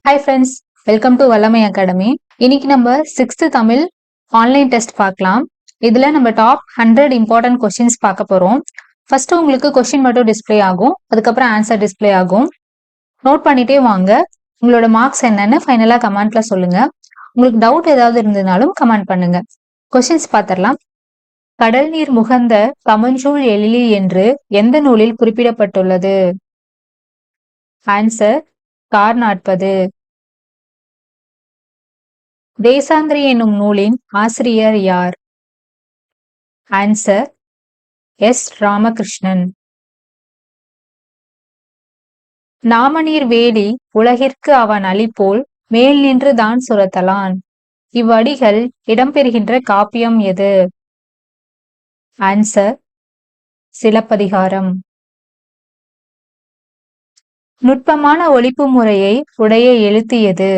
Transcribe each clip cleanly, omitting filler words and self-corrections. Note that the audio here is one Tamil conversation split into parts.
ஹாய் ஃப்ரெண்ட்ஸ், வெல்கம் டு வல்லமை அகாடமி. இன்னைக்கு நம்ம 6th தமிழ் ஆன்லைன் டெஸ்ட் பார்க்கலாம். இதுல நம்ம டாப் 100 இம்பார்ட்டன்ட் கொஸ்டின்ஸ் பார்க்க போறோம். ஃபர்ஸ்ட் உங்களுக்கு கொஸ்டின் மட்டும் டிஸ்ப்ளே ஆகும், அதுக்கப்புறம் ஆன்சர் டிஸ்ப்ளே ஆகும். நோட் பண்ணிட்டே வாங்க. உங்களோட மார்க்ஸ் என்னன்னு ஃபைனலா கமெண்ட்ல சொல்லுங்க. உங்களுக்கு டவுட் ஏதாவது இருந்ததுனாலும் கமெண்ட் பண்ணுங்க. கொஸ்டின்ஸ் பார்த்துடலாம். கடல் நீர் முகந்த கமஞ்சூல் எழிலி என்று எந்த நூலில் குறிப்பிடப்பட்டுள்ளது? Answer car 40. தேசாந்திரி என்னும் நூலின் ஆசிரியர் யார்? Answer S Ramakrishnan. நாமநீர் வேலி உலகிற்கு அவன் அளிப்போல் மேல் நின்று தான் சுரத்தலான். இவ்வடிகள் இடம்பெறுகின்ற காப்பியம் எது? ஆன்சர் சிலப்பதிகாரம். நுட்பமான ஒலிப்பு முறையை உடைய எழுத்து எது?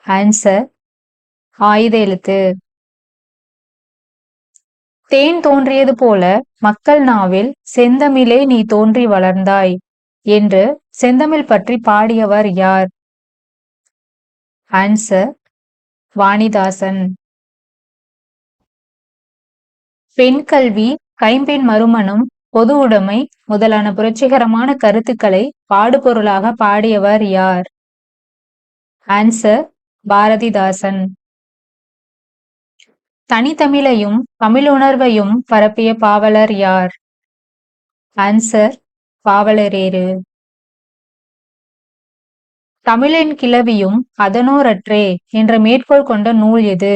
ஆன்சர் ஆயுத எழுத்து. தேன் தோன்றியது போல மக்கள் நாவில் செந்தமிழே நீ தோன்றி வளர்ந்தாய் என்று செந்தமிழ் பற்றி பாடியவர் யார்? ஆன்சர் வாணிதாசன். பெண் கல்வி, கைம்பெண் மறுமணம், பொது உடைமை முதலான புரட்சிகரமான கருத்துக்களை பாடுபொருளாக பாடியவர் யார்? ஆன்சர் பாரதிதாசன். தனித்தமிழையும் தமிழுணர்வையும் பரப்பிய பாவலர் யார்? ஆன்சர் பாவலரேறு. தமிழின் கிளவியும் அதனோரற்றே என்ற மேற்கோள் கொண்ட நூல் எது?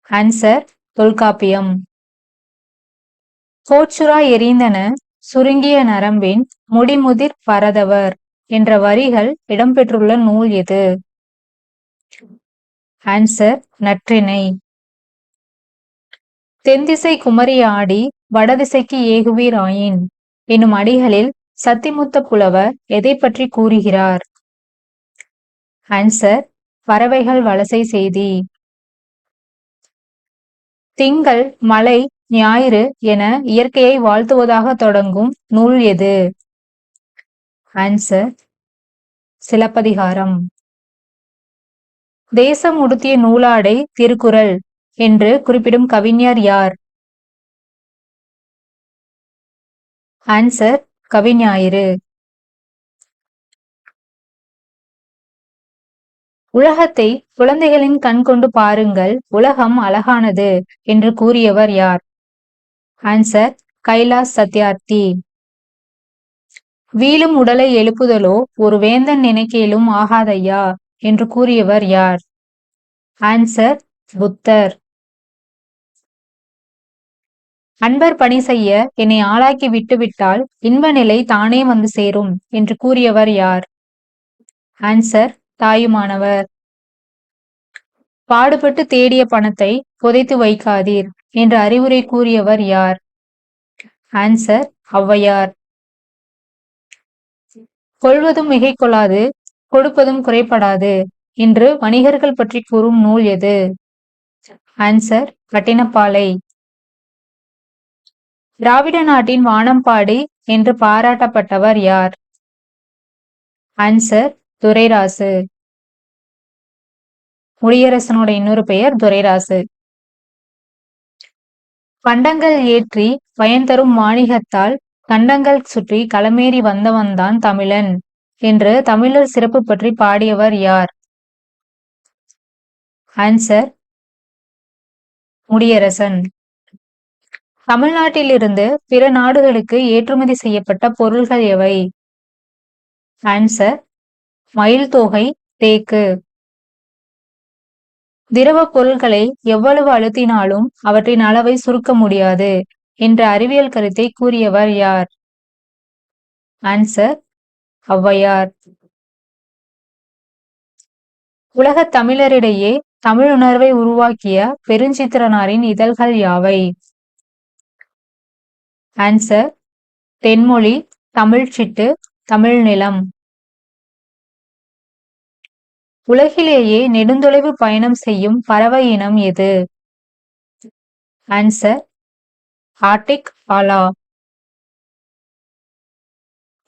ஆன்சர் தொல்காப்பியம். கோச்சுரா எரிந்தன சுருங்கிய நரம்பின் முடிமுதிர் பரதவர் என்ற வரிகள் இடம்பெற்றுள்ள நூல் எது? ஆன்சர் நற்றிணை. தென்திசை குமரி ஆடி வடதிசைக்கு ஏகுவீர் ஆயின் என்னும் அடிகளில் சத்திமுத்த புலவர் எதை பற்றி கூறுகிறார்? ஆன்சர் பறவைகள் வலசை செய்தி. திங்கள், மழை, ஞாயிறு என இயற்கையை வாழ்த்துவதாக தொடங்கும் நூல் எது? ஆன்சர் சிலப்பதிகாரம். தேசம் உடுத்திய நூலாடை திருக்குறள் என்று குறிப்பிடும் கவிஞர் யார்? ஆன்சர் கவிஞாயிறு. உலகத்தை குழந்தைகளின் கண் கொண்டு பாருங்கள், உலகம் அழகானது என்று கூறியவர் யார்? ஆன்சர் கைலாஷ் சத்யார்த்தி. வீழும் உடலை எழுப்புதலோ ஒரு வேந்தன் நினைக்கேலும் ஆகாதையா என்று கூறியவர் யார்? ஆன்சர் புத்தர். அன்பர் பணி செய்ய என்னை ஆளாக்கி விட்டுவிட்டால் இன்ப நிலை தானே வந்து சேரும் என்று கூறியவர் யார்? ஆன்சர் தாயுமானவர். பாடுபட்டு தேடிய பணத்தை புதைத்து வைக்காதீர் என்ற அறிவுரை கூறியவர் யார்? ஆன்சர் ஔவையார். கொள்வதும் மிகை கொள்ளாது, கொடுப்பதும் குறைபடாது என்று வணிகர்கள் பற்றி கூறும் நூல் எது? ஆன்சர் பட்டினப்பாலை. திராவிட நாட்டின் வானம்பாடி என்று பாராட்டப்பட்டவர் யார்? ஆன்சர் துரைராசு. முடியரசனோட இன்னொரு பெயர் துரைராசு. பண்டங்கள் ஏற்றி பயன் தரும் வாணிகத்தால் கண்டங்கள் சுற்றி களமேறி வந்தவன்தான் தமிழன் என்று தமிழர் சிறப்பு பற்றி பாடியவர் யார்? ஆன்சர் முடியரசன். தமிழ்நாட்டிலிருந்து பிற நாடுகளுக்கு ஏற்றுமதி செய்யப்பட்ட பொருள்கள் எவை? ஆன்சர் மயில் தோகை, தேக்கு. திரவ பொருட்களை எவ்வளவு அழுத்தினாலும் அவற்றின் அளவை சுருக்க முடியாது என்ற அறிவியல் கருத்தை கூறியவர் யார்? ஆன்சர் ஔவையார். உலகத் தமிழரிடையே தமிழுணர்வை உருவாக்கிய பெருஞ்சித்திரனாரின் இதழ்கள் யாவை? ஆன்சர் தென்மொழி, தமிழ்ச்சிட்டு, தமிழ் நிலம். உலகிலேயே நெடுந்தொலைவு பயணம் செய்யும் பறவை இனம் எது? ஆன்சர் ஆர்டிக் ஆலா.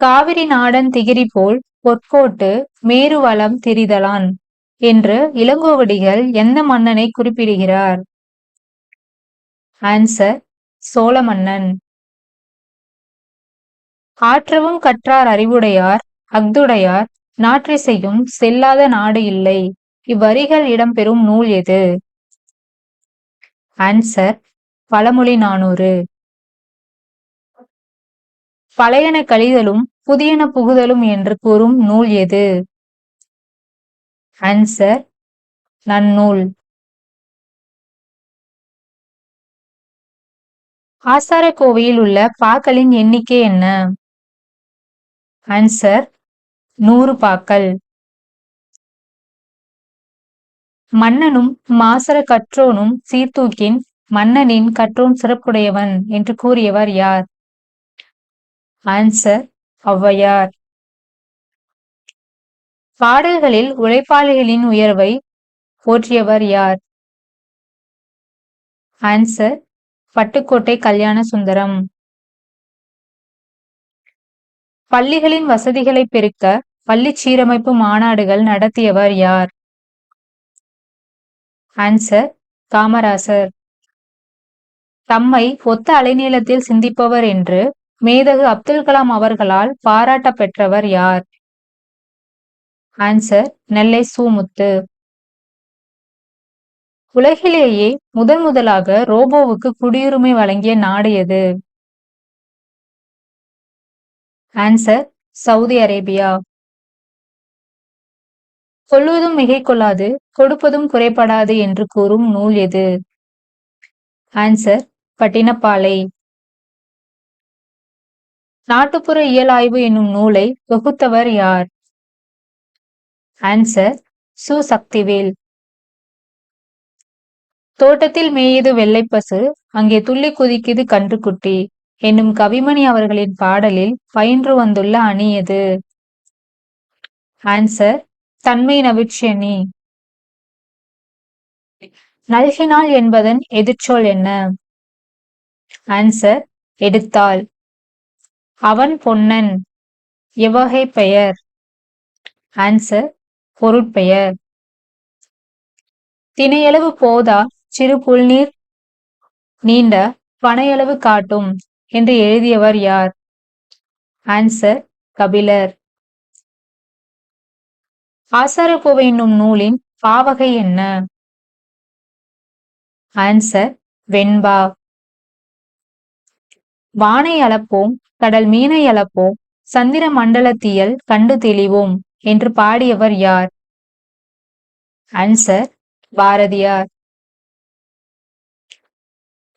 காவிரி நாடன் திகிரி போல் பொற்கோட்டு மேருவலம் திரிதலான் என்று இளங்கோவடிகள் எந்த மன்னனை குறிப்பிடுகிறார்? ஆன்சர் சோழ மன்னன். ஆற்றவும் கற்றார் அறிவுடையார் அஃதுடையார் நாற்றிசையும் செல்லாத நாடு இல்லை. இவ்வரிகள் இடம்பெறும் நூல் எது? ஆன்சர் பழமொழி 400. பழையன கழிதலும் புதியன புகுதலும் என்று கூறும் நூல் எது? ஆன்சர் நன்னூல். ஆசாரக்கோவையில் உள்ள பாக்களின் எண்ணிக்கை என்ன? ஆன்சர் 100 பாக்கள். மன்னனும் மாசற கற்றோனும் சீர்தூக்கின் மன்னனின் கற்றோன் சிறப்புடையவன் என்று கூறியவர் யார்? ஆன்சர் ஔவையார். பாடல்களில் உழைப்பாளிகளின் உயர்வை போற்றியவர் யார்? ஆன்சர் பட்டுக்கோட்டை கல்யாண சுந்தரம். பள்ளிகளின் வசதிகளை பெருக்க பள்ளி சீரமைப்பு மாநாடுகள் நடத்தியவர் யார்? ஆன்சர் காமராசர். தம்மை ஒத்த அலைநீளத்தில் சிந்திப்பவர் என்று மேதகு அப்துல் கலாம் அவர்களால் பாராட்ட பெற்றவர் யார்? ஆன்சர் நெல்லை சு.முத்து. உலகிலேயே முதலாக ரோபோவுக்கு குடியுரிமை வழங்கிய நாடு எது? Answer Saudi Arabia. கொள்வதும் மிகை கொள்ளாது கொடுப்பதும் குறைபடாது என்று கூறும் நூல் எது? ஆன்சர் பட்டினப்பாலை. நாட்டுப்புற இயல் ஆய்வு என்னும் நூலை தொகுத்தவர் யார்? ஆன்சர் சு. சக்திவேல். தோட்டத்தில் மேயுது வெள்ளைப்பசு அங்கே துள்ளி குதிக்குது கன்றுக்குட்டி என்னும் கவிமணி அவர்களின் பாடலில் பயின்று வந்துள்ள அணி எது? ஆன்சர் தன்மை நவிற்சியணி. நல்கினாள் என்பதன் எதிர்ச்சொல் என்ன? ஆன்சர் எடுத்தாள். அவன் பொன்னன் எவ்வகை பெயர்? ஆன்சர் பொருட்பெயர். தினையளவு போதா சிறு புல்நீர் நீண்ட பனையளவு காட்டும் என்று எழுதியவர் யார்? ஆன்சர் கபிலர். ஆசாரக்கோவை என்னும் நூலின் பாவகை என்ன? ஆன்சர் வெண்பா. வானை அளப்போம் கடல் மீனை அளப்போம் சந்திர மண்டலத்தியல் கண்டு தெளிவோம் என்று பாடியவர் யார்? ஆன்சர் பாரதியார்.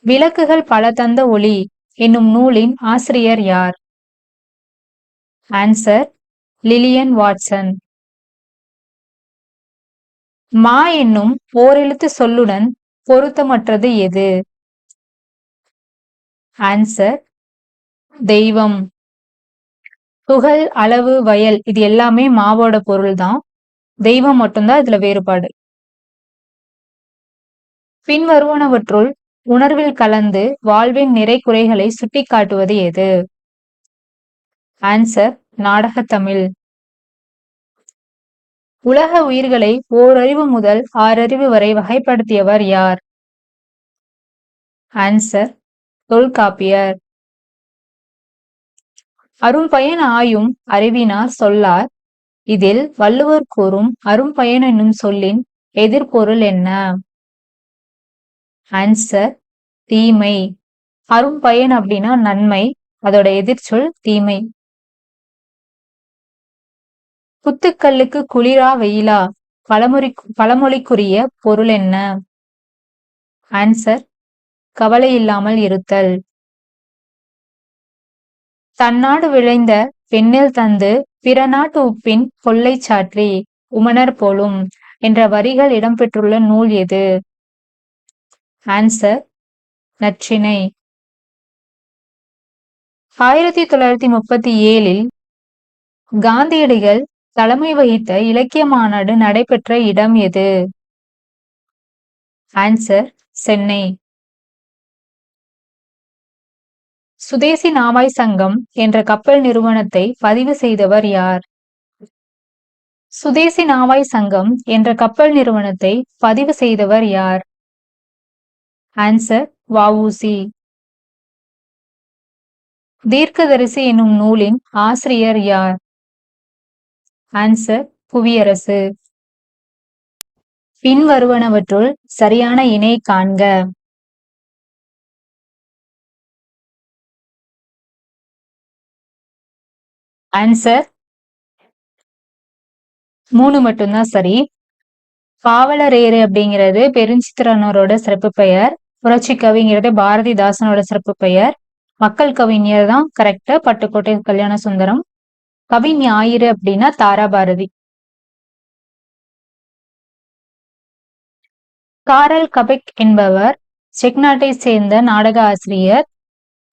விளக்குகள் பல தந்த ஒளி என்னும் நூலின் ஆசிரியர் யார்? Answer Lillian Watson. மா என்னும் ஓரெழுத்து சொல்லுடன் பொருத்தமற்றது எது? ஆன்சர் தெய்வம். துகள் அளவு வயல் இது எல்லாமே மாவோட பொருள் தான். தெய்வம் மட்டும்தான் இதுல வேறுபாடு. பின்வருவனவற்றுள் உணர்வில் கலந்து வாழ்வின் நிறை குறைகளை சுட்டிக்காட்டுவது எது? ஆன்சர் நாடகத்தமிழ். உலக உயிர்களை ஓரறிவு முதல் 6 அறிவு வரை வகைப்படுத்தியவர் யார்? ஆன்சர் தொல்காப்பியர். அரும்பயன் ஆயும் அறிவினார் சொல்லார் இதில் வள்ளுவர் கூறும் அரும்பயன் என்னும் சொல்லின் எதிர்பொருள் என்ன? ஆன்சர் தீமை. அரும்பயன் அப்படின்னா நன்மை, அதோட எதிர்ச்சொல் தீமை. குத்துக்கல்லுக்கு குளிரா வெயிலா பழமொழிக்குரிய பொருள் என்ன? ஆன்சர் கவலை இல்லாமல் இருத்தல். தன்னாடு விளைந்த பெண்ணில் தந்து பிற நாட்டு உப்பின் கொள்ளை சாற்றி உமணர் போலும் என்ற வரிகள் இடம்பெற்றுள்ள நூல் எது? ஆன்சர் நற்றிணை. 1937 காந்தியடிகள் தலைமை வகித்த இலக்கிய மாநாடு நடைபெற்ற இடம் எது? ஆன்சர் சென்னை. சுதேசி நாவாய் சங்கம் என்ற கப்பல் நிறுவனத்தை பதிவு செய்தவர் யார்? சுதேசி நாவாய் சங்கம் என்ற கப்பல் நிறுவனத்தை பதிவு செய்தவர் யார்? ஆன்சர் வ.உ.சி. தீர்க்கதரிசி என்னும் நூலின் ஆசிரியர் யார்? ஆன்சர் புவியரசு. பின்வருவனவற்றுள் சரியான இணை காண்க. ஆன்சர் 3 மட்டும்தான் சரி. பாவலரேறு அப்படிங்கிறது பெருஞ்சித்திரனரோட சிறப்பு பெயர். புரட்சி கவிங்கிறது பாரதிதாசனோட சிறப்பு பெயர். மக்கள் கவிஞர் தான் கரெக்ட், பட்டுக்கோட்டை கல்யாண சுந்தரம். கவி ஞாயிறு அப்படின்னா தாராபாரதி. காரல் கபெக் என்பவர் செக் நாட்டை சேர்ந்த நாடக ஆசிரியர்.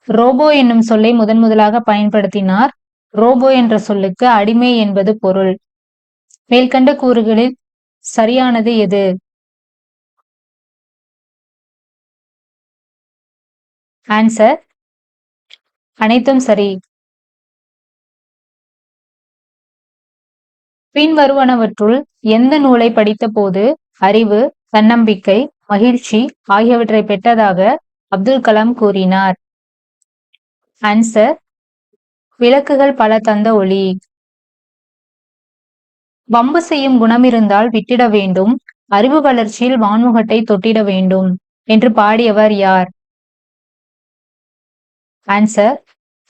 ரோபோ என்னும் சொல்லை முதலாக பயன்படுத்தினார். ரோபோ என்ற சொல்லுக்கு அடிமை என்பது பொருள். மேல்கண்ட கூறுகளில் சரியானது எது? ஆன்சர் அனைத்தும் சரி. பின்வருவனவற்றுள் எந்த நூலை படித்த போது அறிவு, தன்னம்பிக்கை, மகிழ்ச்சி ஆகியவற்றை பெற்றதாக அப்துல் கலாம் கூறினார்? ஆன்சர் விளக்குகள் பல தந்த ஒளி. வம்பு செய்யும் குணமிருந்தால் விட்டிட வேண்டும், அறிவு வளர்ச்சியில் வான்முகட்டை தொட்டிட வேண்டும் என்று பாடியவர் யார்? ஆன்சர்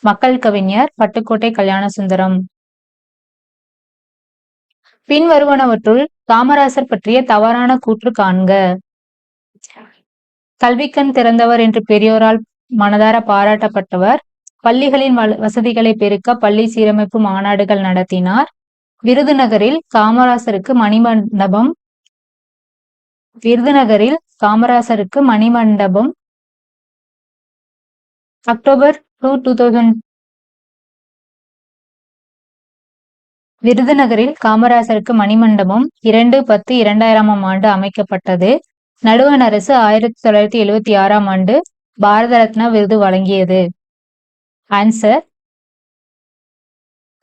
மக்கள் கவிஞர் பட்டுக்கோட்டை கல்யாண சுந்தரம். பின்வருவனவற்றுள் காமராசர் பற்றிய தவறான கூற்று காண்க. கல்விக்கண் திறந்தவர் என்று பெரியோரால் மனதார பாராட்டப்பட்டவர். பள்ளிகளின் வசதிகளை பெருக்க பள்ளி சீரமைப்பு மாநாடுகள் நடத்தினார். விருதுநகரில் காமராசருக்கு மணிமண்டபம் அக்டோபர் 2000. விருதுநகரில் காமராசருக்கு மணிமண்டபம் 2/10/2000ஆம் ஆண்டு அமைக்கப்பட்டது. நடுவண் அரசு 1976ஆம் ஆண்டு பாரத ரத்னா விருது வழங்கியது.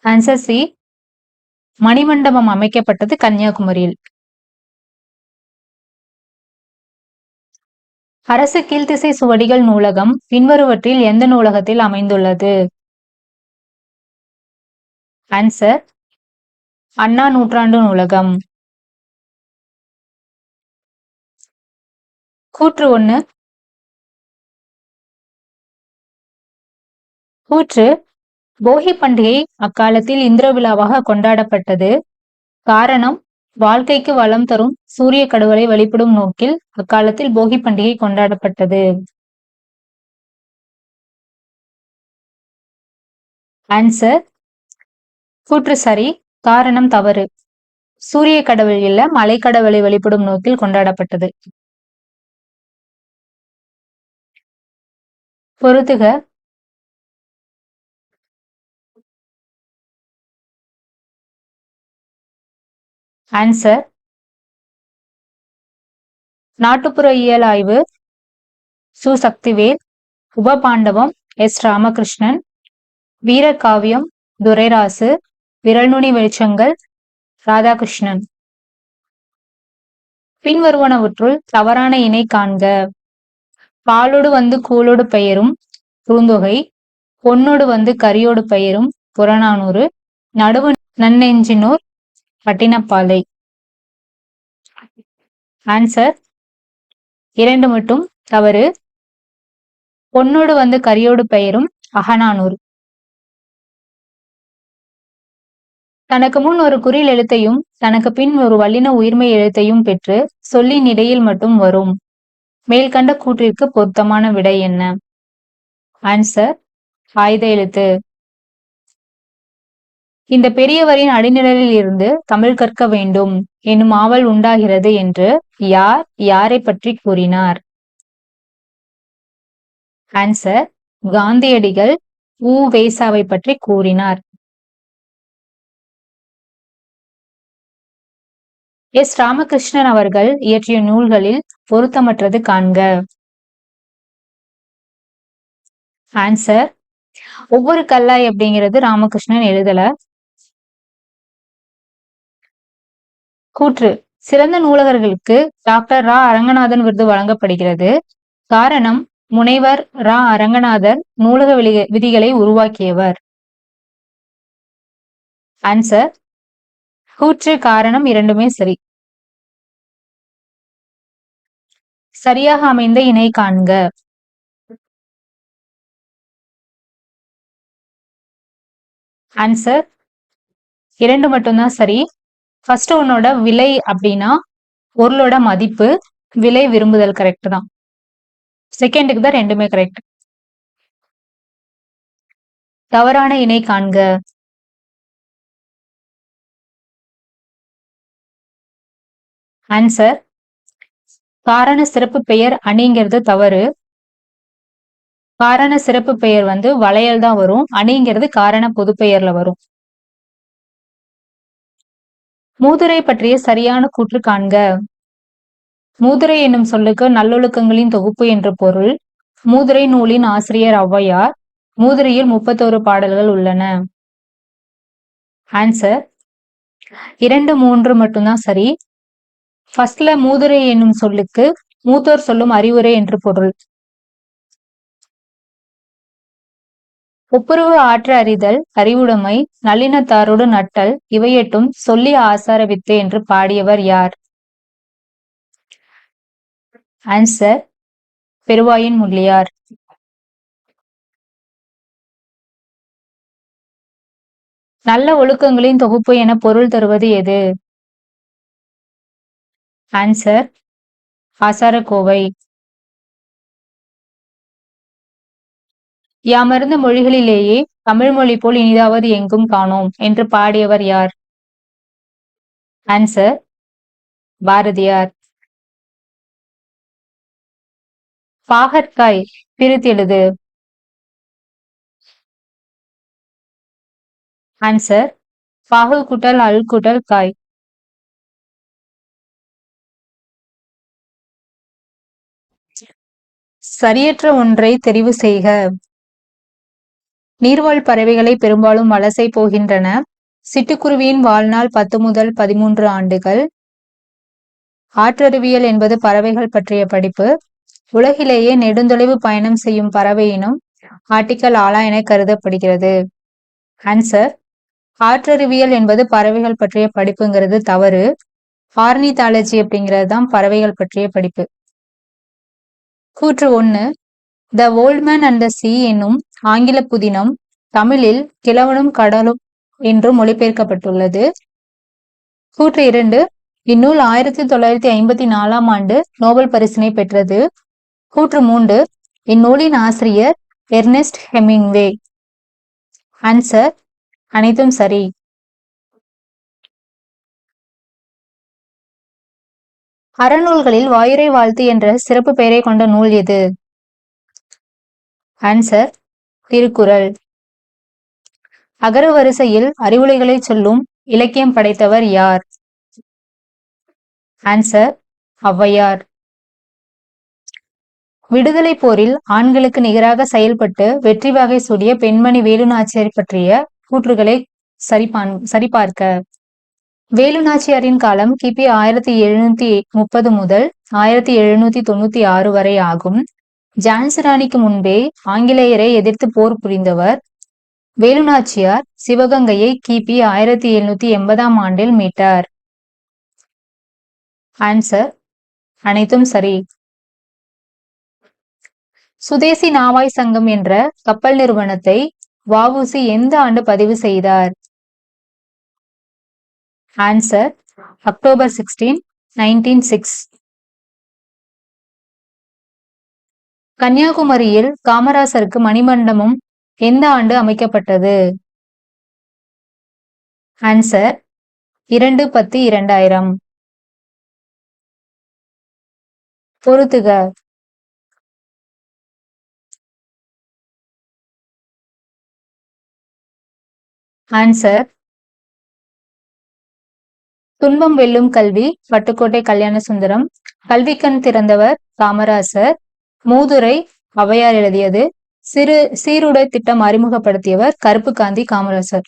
Answer C. மணிமண்டபம் அமைக்கப்பட்டது கன்னியாகுமரியில். அரசு கீழ்த்திசை சுவடிகள் நூலகம் பின்வருவற்றில் எந்த நூலகத்தில் அமைந்துள்ளது? ஆன்சர் அண்ணா நூற்றாண்டு நூலகம். கூற்று 1. கூற்று போகி பண்டிகை அக்காலத்தில் இந்திர விழாவாக கொண்டாடப்பட்டது. காரணம் வாழ்க்கைக்கு வளம் தரும் சூரிய கடவுளை வழிபடும் நோக்கில் அக்காலத்தில் போகி பண்டிகை கொண்டாடப்பட்டது. ஆன்சர் கூற்று சரி, காரணம் தவறு. சூரிய கடவுள் இல்ல, மலை கடவுளை வழிபடும் நோக்கில் கொண்டாடப்பட்டது. பொறுத்துக. ஆன்சர் நாட்டுப்புற இயல் ஆய்வு சு. சக்திவேல். உபபாண்டவம் எஸ். ராமகிருஷ்ணன். வீரகாவியம் துரைராசு. விரல்நுனி வெளிச்சங்கள் ராதாகிருஷ்ணன். பின்வருவனவற்றுள் தவறான இணை காண்க. பாலோடு வந்து கூலோடு பெயரும் குறுந்தொகை, பொன்னோடு வந்து கரியோடு பெயரும் புறநானூறு, நடுவு நன்னெஞ்சினோர் பட்டினப்பாலை. ஆன்சர் 2 மட்டும் தவறு. பொன்னோடு வந்து கரியோடு பெயரும் அகநானூறு. தனக்கு முன் ஒரு குறில் எழுத்தையும் தனக்கு பின் ஒரு வல்லின உயிர்மை எழுத்தையும் பெற்று சொல்லின் இடையில் மட்டும் வரும். மேல்கண்ட கூற்றிற்கு பொருத்தமான விடை என்ன? ஆன்சர் ஆயுத எழுத்து. இந்த பெரியவரின் அடிநிழலில் இருந்து தமிழ் கற்க வேண்டும் என்னும் ஆவல் உண்டாகிறது என்று யார் யாரை பற்றி கூறினார்? ஆன்சர் காந்தியடிகள் உ.வே.சாவை பற்றி கூறினார். எஸ். ராமகிருஷ்ணன் அவர்கள் இயற்றிய நூல்களில் பொருத்தமற்றது காண்க. ஆன்சர் ஒவ்வொரு கல்லாய் அப்படிங்கிறது ராமகிருஷ்ணன் எழுதல. கூற்று சிறந்த நூலகர்களுக்கு டாக்டர் ரா அரங்கநாதன் விருது வழங்கப்படுகிறது. காரணம் முனைவர் ரா அரங்கநாதர் நூலக விதிகளை உருவாக்கியவர். ஆன்சர் கூற்று காரணம் இரண்டுமே சரி. சரியாக அமைந்த இணை காண்க. ஆன்சர் இரண்டு மட்டும்தான் சரி. ஃபர்ஸ்ட் ஒன்னோட விலை அப்படின்னா பொருளோட மதிப்பு, விலை விரும்புதல் கரெக்ட் தான். செகண்டுக்கு தான் ரெண்டுமே கரெக்ட். தவறான இணை காண்க. ஆன்சர் காரண சிறப்பு பெயர் அணிங்கிறது தவறு. காரண சிறப்பு பெயர் வளையல் தான் வரும். அணிங்கிறது காரண பொது பெயர்ல வரும். மூதுரை பற்றிய சரியான கூற்று காண்க. மூதுரை என்னும் சொல்லுக்கு நல்லொழுக்கங்களின் தொகுப்பு என்று பொருள். மூதுரை நூலின் ஆசிரியர் ஔவையார். மூதுரையில் 31 பாடல்கள் உள்ளன. ஆன்சர் 2, 3 மட்டும்தான் சரி. ஃபர்ஸ்ட்ல மூதுரை என்னும் சொல்லுக்கு மூத்தோர் சொல்லும் அறிவுரை என்று பொருள். ஒப்புரவு ஆற்ற அறிதல், அறிவுடைமை, நல்லினத்தாரோடு நட்டல் இவையெட்டும் சொல்லி ஆசார வித்து என்று பாடியவர் யார்? ஆன்சர் பெருவாயின் முள்ளியார். நல்ல ஒழுக்கங்களின் தொகுப்பு என பொருள் தருவது எது? ஆன்சர் ஆசாரக்கோவை. யாமறிந்த மொழிகளிலேயே தமிழ் மொழி போல் இனிதாவது எங்கும் காணோம் என்று பாடியவர் யார்? ஆன்சர் பாரதியார். பாகற்காய் பிரித்தெழுது. ஆன்சர் பாகு கூட்டல் அல் கூட்டல் காய். சரியற்ற ஒன்றை தெரிவு செய்க. நீர்வாழ் பறவைகளை பெரும்பாலும் வலசை போகின்றன. சிட்டுக்குருவியின் வாழ்நாள் 10 முதல் 13 ஆண்டுகள். ஆற்றறிவியல் என்பது பறவைகள் பற்றிய படிப்பு. உலகிலேயே நெடுந்தொலைவு பயணம் செய்யும் பறவையினம் ஆட்டிக்கல் ஆலா என கருதப்படுகிறது. ஆன்சர் ஆற்றறிவியல் என்பது பறவைகள் பற்றிய படிப்புங்கிறது தவறு. ஆர்னிதாலஜி அப்படிங்கிறது தான் பறவைகள் பற்றிய படிப்பு. கூற்று 1 the old man and the சீ என்னும் ஆங்கில புதினம் தமிழில் கிழவனும் கடலும் என்று மொழிபெயர்க்கப்பட்டுள்ளது. கூற்று 2 இந்நூல் 1954 ஆண்டு நோபல் பரிசினை பெற்றது. கூற்று 3 இந்நூலின் ஆசிரியர் எர்னெஸ்ட் ஹெமிங்வே. ஆன்சர் அனைத்தும் சரி. அறநூல்களில் வாயுரை வாழ்த்து என்ற சிறப்பு பெயரை கொண்ட நூல் எது? ஆன்சர் திருக்குறள். அகர வரிசையில் அறிவுரைகளை சொல்லும் இலக்கியம் படைத்தவர் யார்? ஆன்சர் ஔவையார். விடுதலை போரில் ஆண்களுக்கு நிகராக செயல்பட்டு வெற்றி வாகை சூடிய பெண்மணி வேலுநாச்சியார் பற்றிய கூற்றுகளை சரிபார்க்க. வேலுநாச்சியாரின் காலம் கிபி 1730 முதல் 1796 வரை ஆகும். ஜான்சி ராணிக்கு முன்பே ஆங்கிலேயரை எதிர்த்து போர் புரிந்தவர். வேலுநாச்சியார் சிவகங்கையை கிபி 1780 ஆண்டில் மீட்டார். ஆன்சர் அனைத்தும் சரி. சுதேசி நாவாய் சங்கம் என்ற கப்பல் நிறுவனத்தை வ.உ.சி. எந்த ஆண்டு பதிவு செய்தார்? Answer October 16, 1906. கன்னியாகுமரியில் காமராசருக்கு மணிமண்டபம் எந்த ஆண்டு அமைக்கப்பட்டது? ஆன்சர் 2/10/2000. பொறுத்துக. ஆன்சர் துன்பம் வெல்லும் கல்வி பட்டுக்கோட்டை கல்யாணசுந்தரம். கல்விக்கண் திறந்தவர் காமராசர். மூதுரை ஔவையார் எழுதியது. சீருடை திட்டம் அறிமுகப்படுத்தியவர் கருப்பு காந்தி காமராசர்.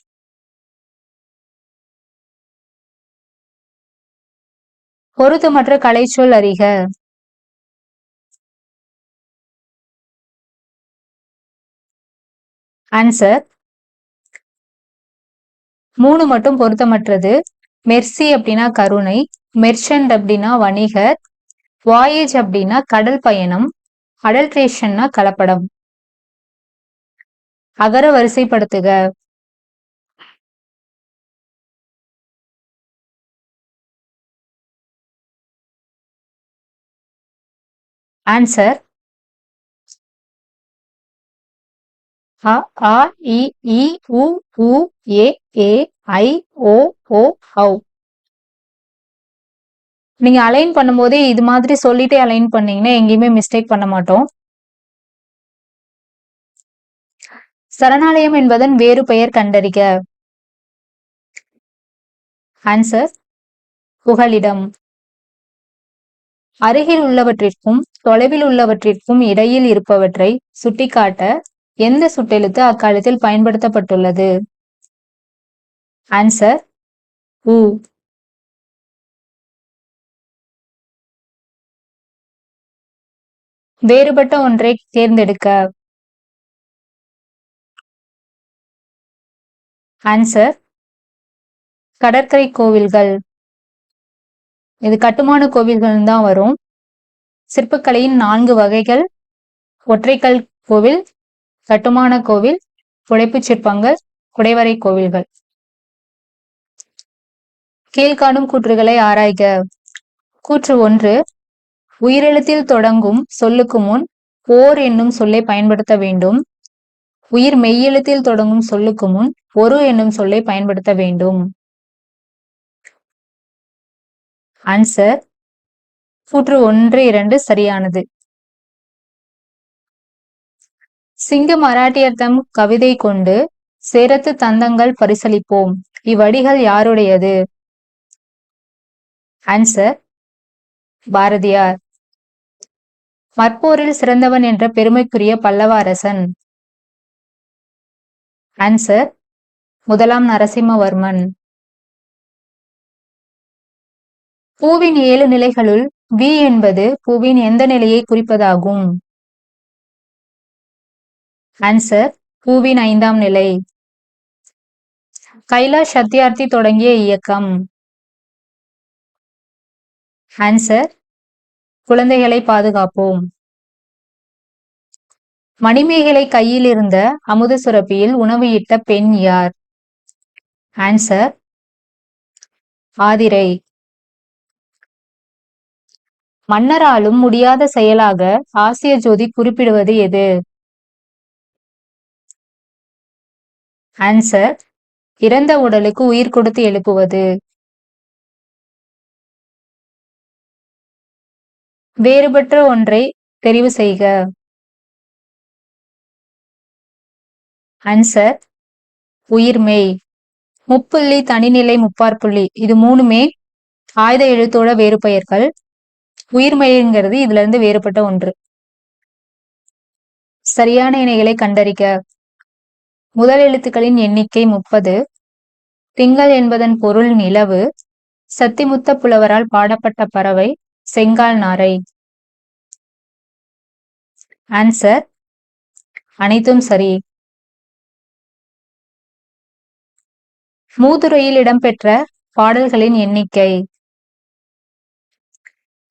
பொருத்தமற்ற கலைச்சொல் அறிக. ஆன்சர் 3 மட்டும் பொருத்தமற்றது. மெர்சி அப்படின்னா கருணை, மெர்ச்சன்ட் அப்படின்னா வணிகர், வாயேஜ் அப்படின்னா கடல் பயணம், அடல்ட்ரேஷன்னா கலப்படம். அகர வரிசைப்படுத்துக. ஆன்சர் அ ஆ இ ஈ உ ஊ ஏ ஏ ஐ ஓ ஓ ஔ. நீங்க அலைன் பண்ணும்போதே இது மாதிரி சொல்லிட்டே அலைன் பண்ணீங்கன்னா எங்கேயுமே மிஸ்டேக் பண்ண மாட்டோம். சரணாலயம் என்பதன் வேறு பெயர் கண்டறிக. ஆன்சர் புகலிடம். அருகில் உள்ளவற்றிற்கும் தொலைவில் உள்ளவற்றிற்கும் இடையில் இருப்பவற்றை சுட்டிக்காட்ட எந்த சுட்டெழுத்து அக்காலத்தில் பயன்படுத்தப்பட்டுள்ளது? ஆன்சர் உ. வேறுபட்ட ஒன்றை தேர்ந்தெடுக்க. ஆன்சர் கடற்கரை கோவில்கள். இது கட்டுமான கோவில்கள் தான் வரும். சிற்பக்கலையின் 4 வகைகள்: ஒற்றைக்கல் கோவில், கட்டுமான கோவில், புடைப்புச் சிற்பங்கள், குடைவரை கோவில்கள். கீழ்காணும் கூற்றுகளை ஆராய்க. கூற்று 1, உயிரெழுத்தில் தொடங்கும் சொல்லுக்கு முன் ஓர் என்னும் சொல்லை பயன்படுத்த வேண்டும். உயிர் மெய்யெழுத்தில் தொடங்கும் சொல்லுக்கு முன் ஒரு என்னும் சொல்லை பயன்படுத்த வேண்டும். ஆன்சர் கூற்று 1, 2 சரியானது. சிங்க மராட்டியர் தம் கவிதை கொண்டு சேரத்து தந்தங்கள் பரிசளிப்போம். இவ்வடிகள் யாருடையது? ஆன்சர் பாரதியார். மற்போரில் சிறந்தவன் என்ற பெருமைக்குரிய பல்லவ அரசன்? ஆன்சர் முதலாம் நரசிம்மவர்மன். பூவின் 7 நிலைகளுள் வி என்பது பூவின் எந்த நிலையை குறிப்பதாகும்? ஆன்சர் பூவின் 5ஆம் நிலை. கைலாஷ் சத்யார்த்தி தொடங்கிய இயக்கம்? ஆன்சர் குழந்தைகளை பாதுகாப்போம். மணிமேகலை கையில் இருந்த அமுத சுரப்பியில் உணவு இட்ட பெண் யார்? ஆன்சர் ஆதிரை. மன்னராலும் முடியாத செயலாக ஆசிய ஜோதி குறிப்பிடுவது எது? ஆன்சர் இறந்த உடலுக்கு உயிர் கொடுத்து எழுப்புவது. வேறுபட்ட ஒன்றை தெரிவு செய்க. ஆன்சர் உயிர்மெய். முப்புள்ளி, தனிநிலை, முப்பாற்புள்ளி இது 3மே ஆயுத எழுத்தோட வேறு பெயர்கள். உயிர்மெய்ங்கிறது இதுல இருந்து வேறுபட்ட ஒன்று. சரியான இணைகளை கண்டறிக. முதல் எழுத்துக்களின் எண்ணிக்கை 30. திங்கள் என்பதன் பொருள் நிலவு. சத்திமுத்த புலவரால் பாடப்பட்ட பறவை செங்கால் நாரை. ஆன்சர் அனைத்தும் சரி. மூதுரையில் இடம்பெற்ற பாடல்களின் எண்ணிக்கை?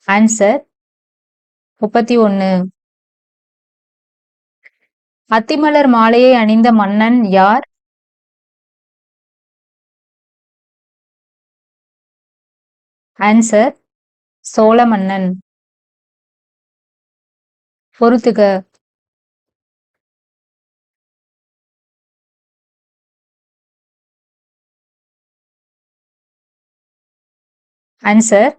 ஆன்சர் 31. அத்திமலர் மாலையை அணிந்த மன்னன் யார்? ஆன்சர் சோழ மன்னன். பொறுத்துக. ஆன்சர்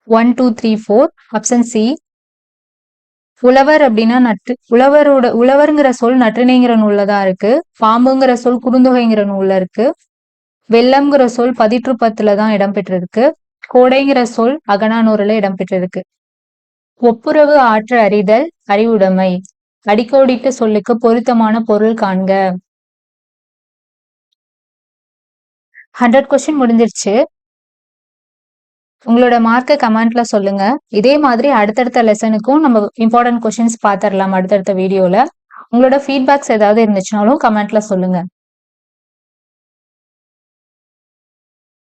1, 2, 3, 4. Option C. உழவர் அப்படின்னா உழவருங்கிற சொல் நற்றிணைங்கிற நூல்ல தான் இருக்கு. பாம்புங்கிற சொல் குறுந்தொகைங்கிற நூல்ல இருக்கு. வெள்ளம்ங்கிற சொல் பதிற்று பத்துல தான் இடம்பெற்றிருக்கு. கோடைங்கிற சொல் அகநானூறுல இடம்பெற்றிருக்கு. ஒப்புரவு ஆற்ற அறிதல் அறிவுடைமை. அடிக்கோடிட்ட சொல்லுக்கு பொருத்தமான பொருள் காண்க. 100 கொஸ்டின் முடிஞ்சிருச்சு. உங்களோட மார்க்கை கமெண்ட்ல சொல்லுங்க. இதே மாதிரி அடுத்தடுத்த லெசனுக்கும் நம்ம இம்பார்ட்டன்ட் கொஸ்டின்ஸ் பார்த்துடலாம் அடுத்தடுத்த வீடியோல. உங்களோட ஃபீட்பேக்ஸ் ஏதாவது இருந்துச்சுனாலும் கமெண்ட்ல சொல்லுங்க.